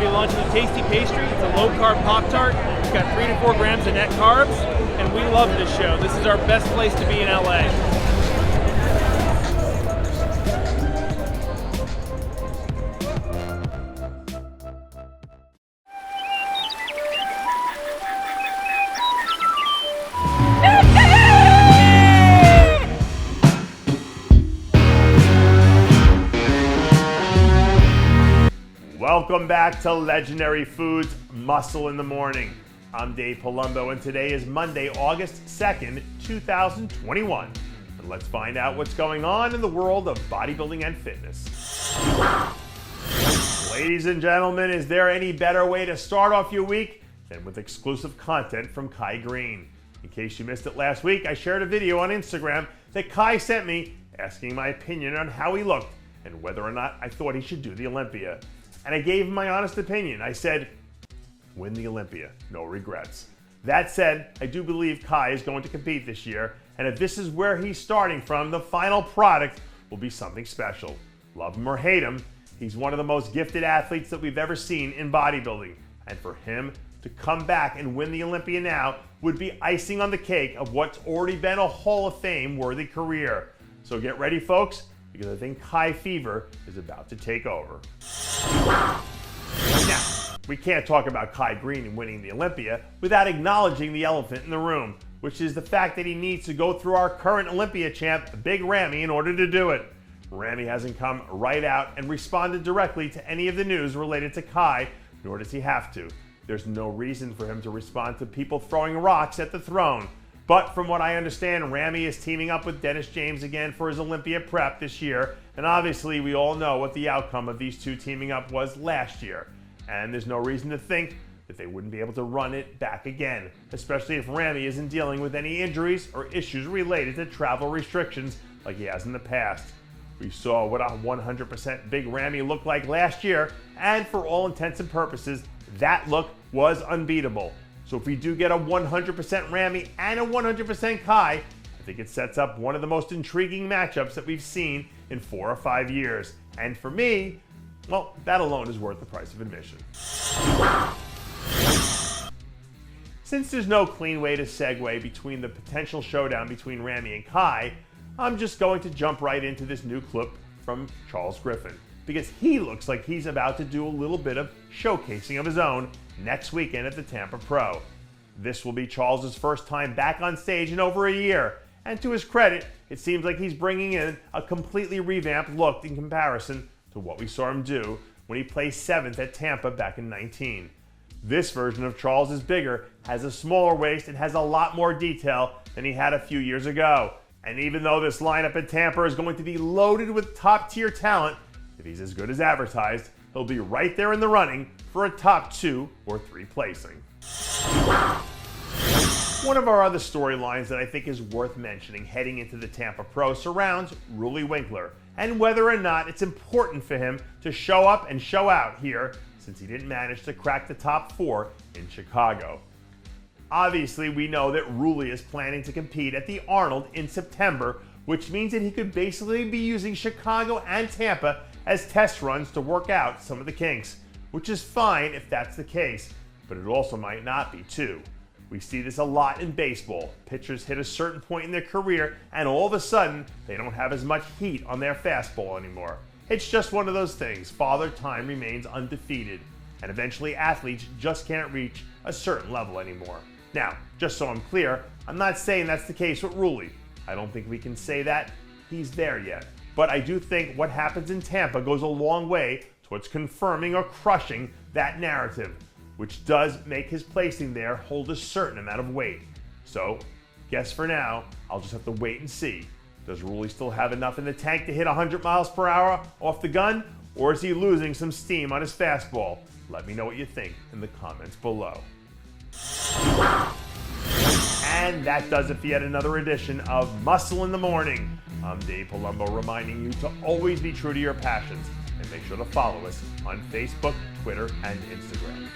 to be launching a tasty pastry. It's a low-carb Pop-Tart. It's got 3 to 4 grams of net carbs, and we love this show. This is our best place to be in LA. Welcome back to Legendary Foods Muscle in the Morning. I'm Dave Palumbo, and today is Monday, August 2nd, 2021. And let's find out what's going on in the world of bodybuilding and fitness. Ladies and gentlemen, is there any better way to start off your week than with exclusive content from Kai Greene? In case you missed it last week, I shared a video on Instagram that Kai sent me asking my opinion on how he looked and whether or not I thought he should do the Olympia. And I gave him my honest opinion. I said, win the Olympia, no regrets. That said, I do believe Kai is going to compete this year, and if this is where he's starting from, the final product will be something special. Love him or hate him, he's one of the most gifted athletes that we've ever seen in bodybuilding, and for him to come back and win the Olympia now would be icing on the cake of what's already been a Hall of Fame worthy career. So get ready, folks, because I think Kai Fever is about to take over. Now, we can't talk about Kai Greene and winning the Olympia without acknowledging the elephant in the room, which is the fact that he needs to go through our current Olympia champ, Big Ramy, in order to do it. Ramy hasn't come right out and responded directly to any of the news related to Kai, nor does he have to. There's no reason for him to respond to people throwing rocks at the throne. But from what I understand, Ramy is teaming up with Dennis James again for his Olympia prep this year. And obviously, we all know what the outcome of these two teaming up was last year. And there's no reason to think that they wouldn't be able to run it back again, especially if Ramy isn't dealing with any injuries or issues related to travel restrictions like he has in the past. We saw what a 100% Big Ramy looked like last year, and for all intents and purposes, that look was unbeatable. So if we do get a 100% Ramy and a 100% Kai, I think it sets up one of the most intriguing matchups that we've seen in 4 or 5 years. And for me, well, that alone is worth the price of admission. Since there's no clean way to segue between the potential showdown between Ramy and Kai, I'm just going to jump right into this new clip from Charles Griffin, because he looks like he's about to do a little bit of showcasing of his own next weekend at the Tampa Pro. This will be Charles's first time back on stage in over a year, and to his credit, it seems like he's bringing in a completely revamped look in comparison to what we saw him do when he placed 7th at Tampa back in 19. This version of Charles is bigger, has a smaller waist, and has a lot more detail than he had a few years ago. And even though this lineup at Tampa is going to be loaded with top-tier talent, if he's as good as advertised, he'll be right there in the running for a top 2 or 3 placing. One of our other storylines that I think is worth mentioning heading into the Tampa Pro surrounds Roelly Winklaar and whether or not it's important for him to show up and show out here since he didn't manage to crack the top 4 in Chicago. Obviously, we know that Roelly is planning to compete at the Arnold in September, which means that he could basically be using Chicago and Tampa as test runs to work out some of the kinks, which is fine if that's the case, but it also might not be too. We see this a lot in baseball. Pitchers hit a certain point in their career and all of a sudden they don't have as much heat on their fastball anymore. It's just one of those things. Father Time remains undefeated, and eventually athletes just can't reach a certain level anymore. Now, just so I'm clear, I'm not saying that's the case with Roelly. I don't think we can say that he's there yet. But I do think what happens in Tampa goes a long way towards confirming or crushing that narrative, which does make his placing there hold a certain amount of weight. So, guess for now, I'll just have to wait and see. Does Roelly still have enough in the tank to hit 100 miles per hour off the gun, or is he losing some steam on his fastball? Let me know what you think in the comments below. And that does it for yet another edition of Muscle in the Morning. I'm Dave Palumbo, reminding you to always be true to your passions, and make sure to follow us on Facebook, Twitter, and Instagram.